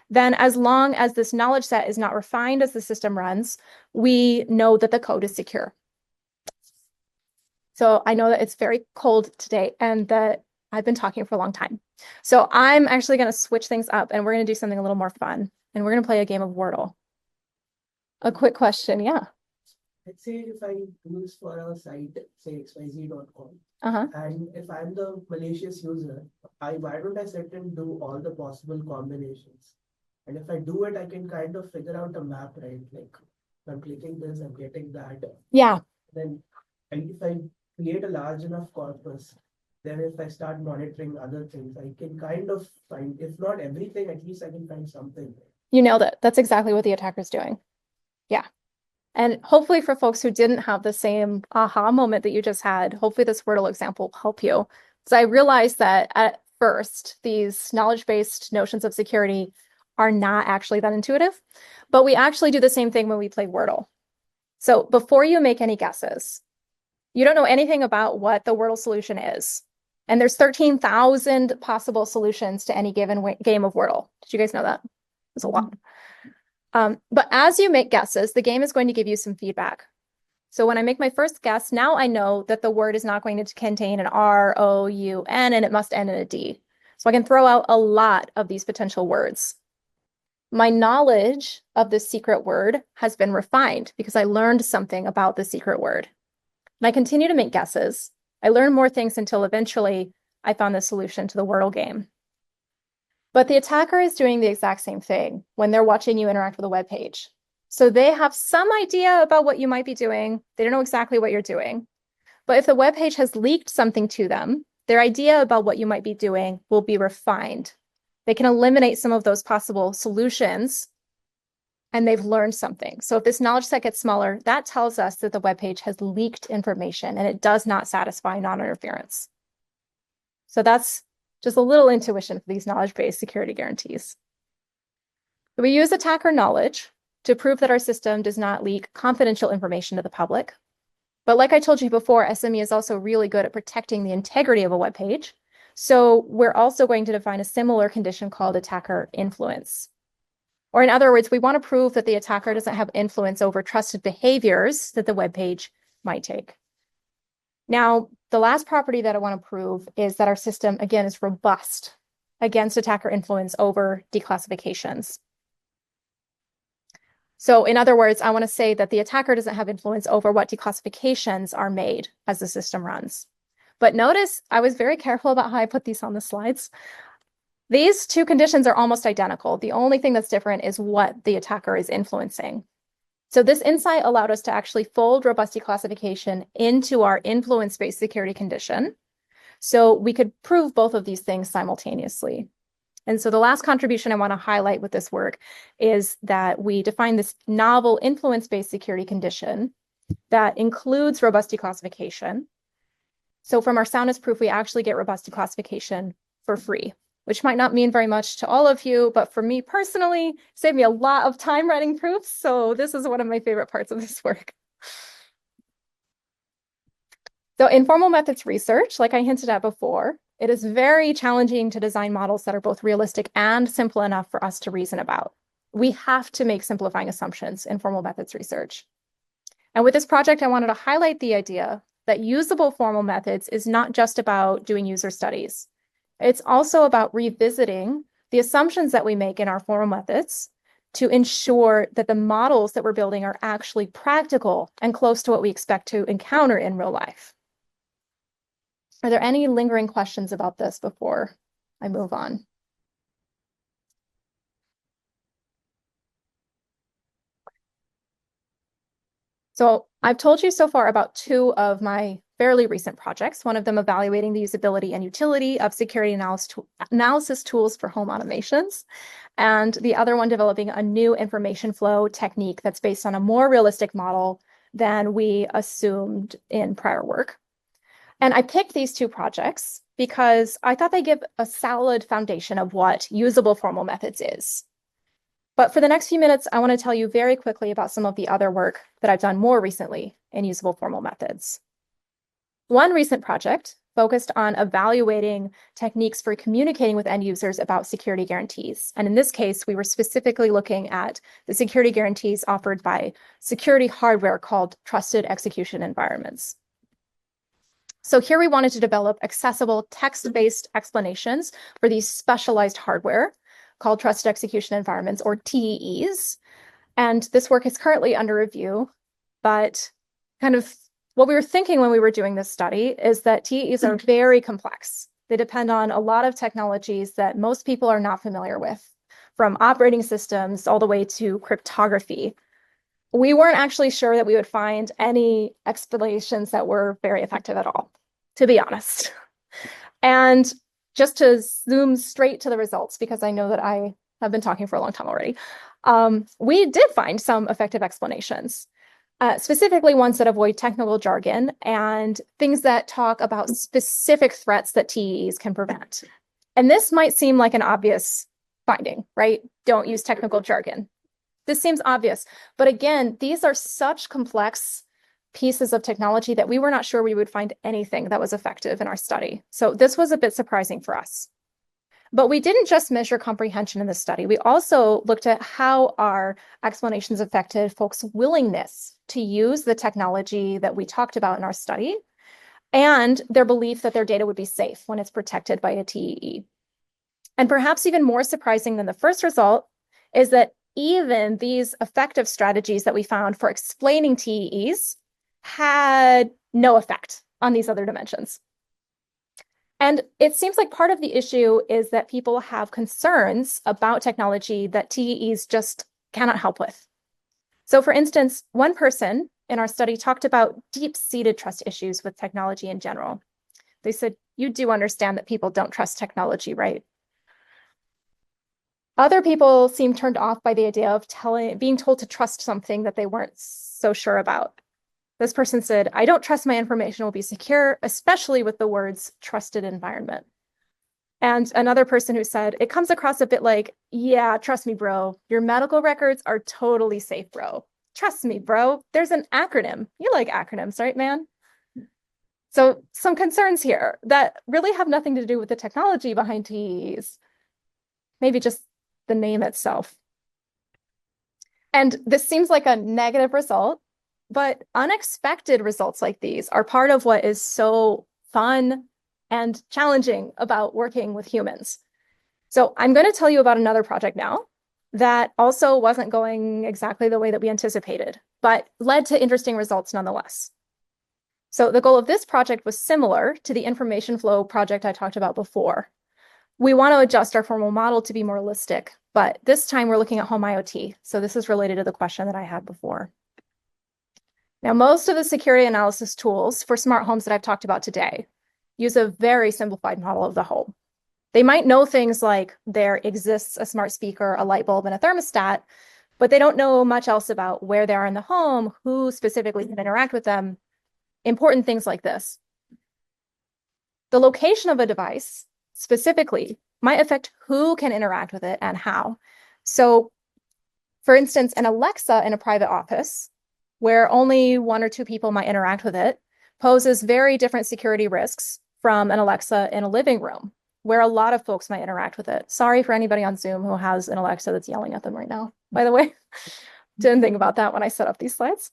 then as long as this knowledge set is not refined as the system runs, we know that the code is secure. So I know that it's very cold today and that I've been talking for a long time. So I'm actually going to switch things up and we're going to do something a little more fun. And we're going to play a game of Wordle. A quick question, yeah. Let's say if I do this for a site, say xyz.com, Uh-huh. and if I'm the malicious user, why don't I sit and do all the possible combinations? And if I do it, I can kind of figure out a map, right? Like if I'm clicking this, I'm getting that. Yeah. Then if I create a large enough corpus, then if I start monitoring other things, I can kind of find, if not everything, at least I can find something. You nailed it. That's exactly what the attacker's doing. Yeah. And hopefully for folks who didn't have the same aha moment that you just had, hopefully this Wordle example will help you. So I realized that at first, these knowledge-based notions of security are not actually that intuitive, but we actually do the same thing when we play Wordle. So before you make any guesses, you don't know anything about what the Wordle solution is. And there's 13,000 possible solutions to any given game of Wordle. Did you guys know that? There's a lot. But as you make guesses, the game is going to give you some feedback. So when I make my first guess, now I know that the word is not going to contain an R, O, U, N, and it must end in a D. So I can throw out a lot of these potential words. My knowledge of the secret word has been refined because I learned something about the secret word. And I continue to make guesses. I learn more things until eventually I found the solution to the Wordle game. But the attacker is doing the exact same thing when they're watching you interact with a web page. So they have some idea about what you might be doing. They don't know exactly what you're doing. But if the web page has leaked something to them, their idea about what you might be doing will be refined. They can eliminate some of those possible solutions and they've learned something. So if this knowledge set gets smaller, that tells us that the web page has leaked information and it does not satisfy non-interference. So that's just a little intuition for these knowledge-based security guarantees. We use attacker knowledge to prove that our system does not leak confidential information to the public. But like I told you before, SME is also really good at protecting the integrity of a web page. So we're also going to define a similar condition called attacker influence. Or in other words, we want to prove that the attacker doesn't have influence over trusted behaviors that the web page might take. Now, the last property that I want to prove is that our system, again, is robust against attacker influence over declassifications. So in other words, I want to say that the attacker doesn't have influence over what declassifications are made as the system runs. But notice I was very careful about how I put these on the slides. These two conditions are almost identical. The only thing that's different is what the attacker is influencing. So this insight allowed us to actually fold robust declassification into our influence-based security condition. So we could prove both of these things simultaneously. And so the last contribution I want to highlight with this work is that we define this novel influence-based security condition that includes robust declassification. So from our soundness proof, we actually get robust declassification for free, which might not mean very much to all of you, but for me personally, saved me a lot of time writing proofs. So this is one of my favorite parts of this work. So in formal methods research, like I hinted at before, it is very challenging to design models that are both realistic and simple enough for us to reason about. We have to make simplifying assumptions in formal methods research. And with this project, I wanted to highlight the idea that usable formal methods is not just about doing user studies. It's also about revisiting the assumptions that we make in our formal methods to ensure that the models that we're building are actually practical and close to what we expect to encounter in real life. Are there any lingering questions about this before I move on? So I've told you so far about two of my fairly recent projects, one of them evaluating the usability and utility of security analysis tools for home automations, and the other one developing a new information flow technique that's based on a more realistic model than we assumed in prior work. And I picked these two projects because I thought they give a solid foundation of what usable formal methods is. But for the next few minutes, I want to tell you very quickly about some of the other work that I've done more recently in usable formal methods. One recent project focused on evaluating techniques for communicating with end users about security guarantees. And in this case, we were specifically looking at the security guarantees offered by security hardware called trusted execution environments. So here we wanted to develop accessible text-based explanations for these specialized hardware called trusted execution environments, or TEEs. And this work is currently under review, but kind of what we were thinking when we were doing this study is that TEEs are very complex. They depend on a lot of technologies that most people are not familiar with, from operating systems all the way to cryptography. We weren't actually sure that we would find any explanations that were very effective at all, to be honest. And just to zoom straight to the results, because I know that I have been talking for a long time already, we did find some effective explanations, specifically ones that avoid technical jargon and things that talk about specific threats that TEEs can prevent. And this might seem like an obvious finding, right? Don't use technical jargon. This seems obvious, but again, these are such complex pieces of technology that we were not sure we would find anything that was effective in our study. So this was a bit surprising for us. But we didn't just measure comprehension in this study. We also looked at how our explanations affected folks' willingness to use the technology that we talked about in our study and their belief that their data would be safe when it's protected by a TEE. And perhaps even more surprising than the first result is that even these effective strategies that we found for explaining TEEs had no effect on these other dimensions. And it seems like part of the issue is that people have concerns about technology that TEEs just cannot help with. So for instance, one person in our study talked about deep-seated trust issues with technology in general. They said, you do understand that people don't trust technology, right? Other people seem turned off by the idea of being told to trust something that they weren't so sure about. This person said, I don't trust my information will be secure, especially with the words trusted environment. And another person who said, it comes across a bit like, yeah, trust me, bro. Your medical records are totally safe, bro. Trust me, bro. There's an acronym. You like acronyms, right, man? So some concerns here that really have nothing to do with the technology behind TEEs. Maybe just the name itself. And this seems like a negative result, but unexpected results like these are part of what is so fun and challenging about working with humans. So I'm going to tell you about another project now that also wasn't going exactly the way that we anticipated, but led to interesting results nonetheless. So the goal of this project was similar to the information flow project I talked about before. We want to adjust our formal model to be more holistic, but this time we're looking at home IoT. So this is related to the question that I had before. Now, most of the security analysis tools for smart homes that I've talked about today use a very simplified model of the home. They might know things like there exists a smart speaker, a light bulb, and a thermostat, but they don't know much else about where they are in the home, who specifically can interact with them, important things like this. The location of a device specifically might affect who can interact with it and how. So, for instance, an Alexa in a private office, where only one or two people might interact with it, poses very different security risks from an Alexa in a living room, where a lot of folks might interact with it. Sorry for anybody on Zoom who has an Alexa that's yelling at them right now, by the way. Didn't think about that when I set up these slides.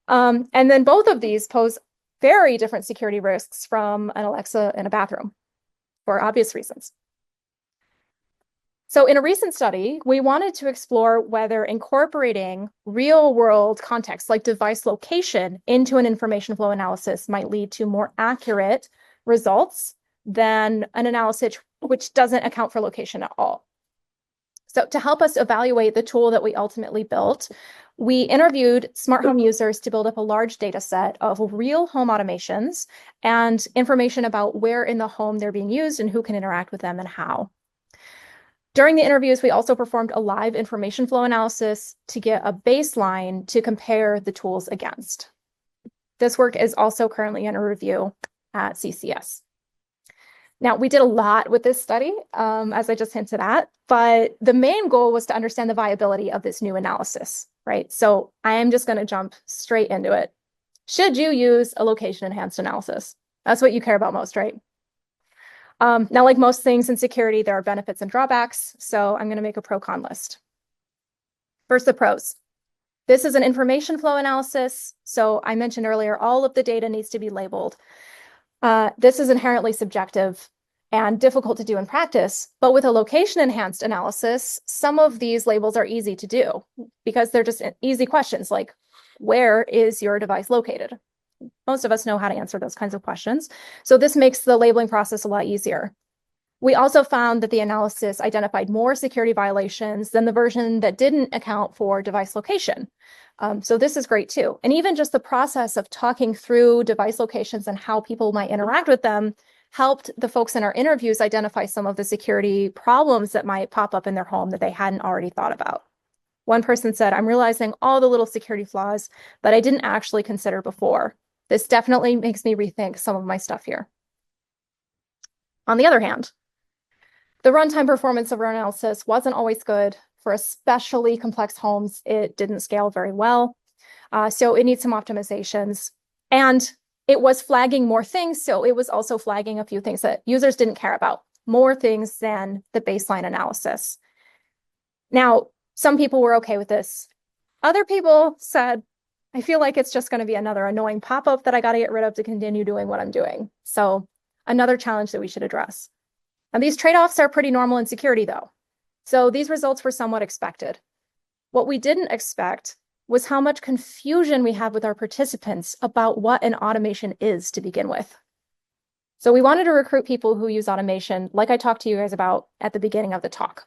And then both of these pose very different security risks from an Alexa in a bathroom for obvious reasons. So in a recent study, we wanted to explore whether incorporating real-world context like device location into an information flow analysis might lead to more accurate results than an analysis which doesn't account for location at all. So to help us evaluate the tool that we ultimately built, we interviewed smart home users to build up a large data set of real home automations and information about where in the home they're being used and who can interact with them and how. During the interviews, we also performed a live information flow analysis to get a baseline to compare the tools against. This work is also currently under review at CCS. Now, we did a lot with this study, as I just hinted at, but the main goal was to understand the viability of this new analysis, right? So I am just going to jump straight into it. Should you use a location-enhanced analysis? That's what you care about most, right? Now, like most things in security, there are benefits and drawbacks. So I'm going to make a pro-con list. First, the pros. This is an information flow analysis. So I mentioned earlier, all of the data needs to be labeled. This is inherently subjective and difficult to do in practice, but with a location-enhanced analysis, some of these labels are easy to do because they're just easy questions like, where is your device located? Most of us know how to answer those kinds of questions. So this makes the labeling process a lot easier. We also found that the analysis identified more security violations than the version that didn't account for device location. So this is great too. And even just the process of talking through device locations and how people might interact with them helped the folks in our interviews identify some of the security problems that might pop up in their home that they hadn't already thought about. One person said, I'm realizing all the little security flaws that I didn't actually consider before. This definitely makes me rethink some of my stuff here. On the other hand, the runtime performance of our analysis wasn't always good. For especially complex homes, it didn't scale very well. So it needs some optimizations. And it was flagging more things, so it was also flagging a few things that users didn't care about, more things than the baseline analysis. Now, some people were okay with this. Other people said, I feel like it's just going to be another annoying pop-up that I got to get rid of to continue doing what I'm doing. So another challenge that we should address. And these trade-offs are pretty normal in security, though. So these results were somewhat expected. What we didn't expect was how much confusion we have with our participants about what an automation is to begin with. So we wanted to recruit people who use automation, like I talked to you guys about at the beginning of the talk.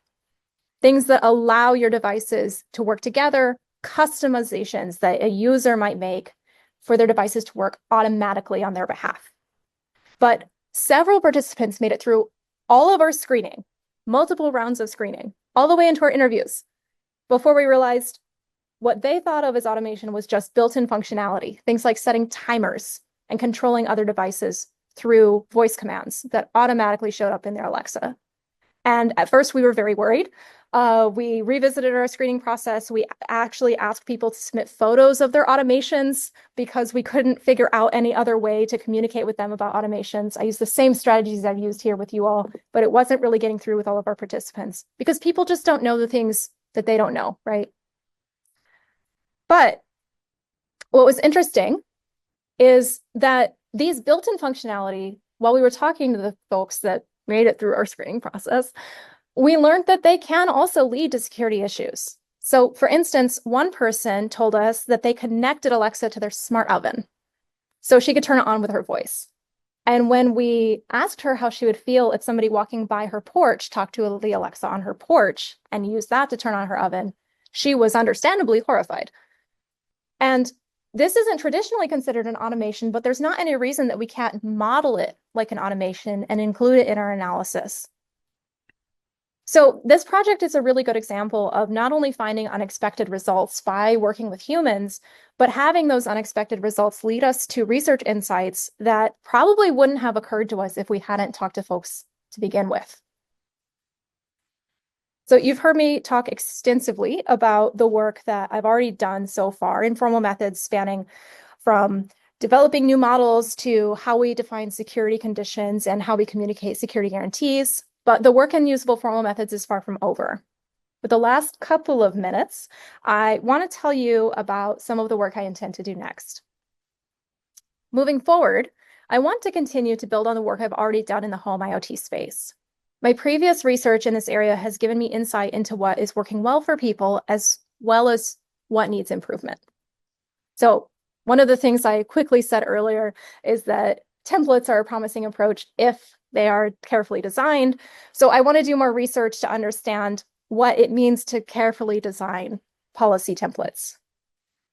Things that allow your devices to work together, customizations that a user might make for their devices to work automatically on their behalf. But several participants made it through all of our screening, multiple rounds of screening, all the way into our interviews, before we realized what they thought of as automation was just built-in functionality, things like setting timers and controlling other devices through voice commands that automatically showed up in their Alexa. And at first we were very worried. We revisited our screening process. We actually asked people to submit photos of their automations because we couldn't figure out any other way to communicate with them about automations. I used the same strategies I've used here with you all, but it wasn't really getting through with all of our participants because people just don't know the things that they don't know, right? But what was interesting is that these built-in functionality, while we were talking to the folks that made it through our screening process, we learned that they can also lead to security issues. So for instance, one person told us that they connected Alexa to their smart oven so she could turn it on with her voice. And when we asked her how she would feel if somebody walking by her porch talked to the Alexa on her porch and used that to turn on her oven, she was understandably horrified. And this isn't traditionally considered an automation, but there's not any reason that we can't model it like an automation and include it in our analysis. So this project is a really good example of not only finding unexpected results by working with humans, but having those unexpected results lead us to research insights that probably wouldn't have occurred to us if we hadn't talked to folks to begin with. So you've heard me talk extensively about the work that I've already done so far, informal methods spanning from developing new models to how we define security conditions and how we communicate security guarantees. But the work in usable formal methods is far from over. For the last couple of minutes, I want to tell you about some of the work I intend to do next. Moving forward, I want to continue to build on the work I've already done in the home IoT space. My previous research in this area has given me insight into what is working well for people as well as what needs improvement. So one of the things I quickly said earlier is that templates are a promising approach if they are carefully designed. So I want to do more research to understand what it means to carefully design policy templates.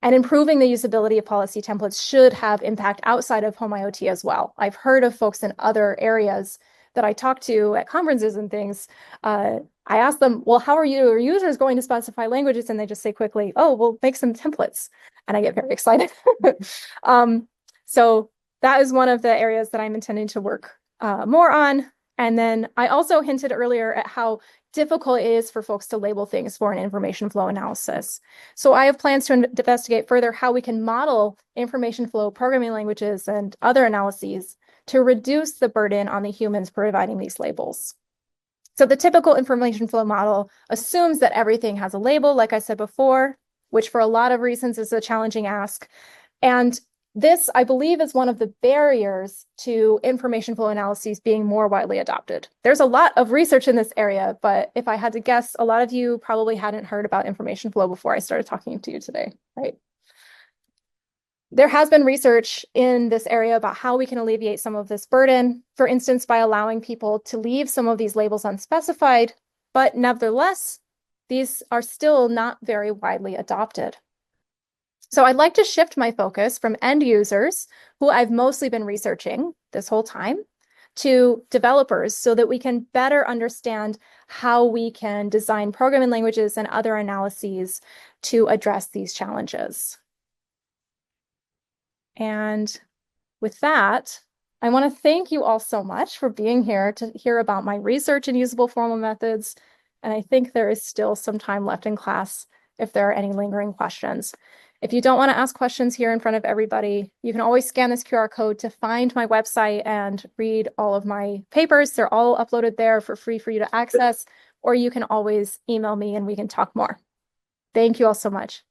And improving the usability of policy templates should have impact outside of home IoT as well. I've heard of folks in other areas that I talk to at conferences and things. I ask them, well, how are your users going to specify languages? And they just say quickly, oh, we'll make some templates. And I get very excited. So that is one of the areas that I'm intending to work more on. And then I also hinted earlier at how difficult it is for folks to label things for an information flow analysis. So I have plans to investigate further how we can model information flow programming languages and other analyses to reduce the burden on the humans providing these labels. So the typical information flow model assumes that everything has a label, like I said before, which for a lot of reasons is a challenging ask. And this, I believe, is one of the barriers to information flow analyses being more widely adopted. There's a lot of research in this area, but if I had to guess, a lot of you probably hadn't heard about information flow before I started talking to you today, right? There has been research in this area about how we can alleviate some of this burden, for instance, by allowing people to leave some of these labels unspecified, but nevertheless, these are still not very widely adopted. So I'd like to shift my focus from end users, who I've mostly been researching this whole time, to developers so that we can better understand how we can design programming languages and other analyses to address these challenges. And with that, I want to thank you all so much for being here to hear about my research in usable formal methods. And I think there is still some time left in class if there are any lingering questions. If you don't want to ask questions here in front of everybody, you can always scan this QR code to find my website and read all of my papers. They're all uploaded there for free for you to access, or you can always email me and we can talk more. Thank you all so much.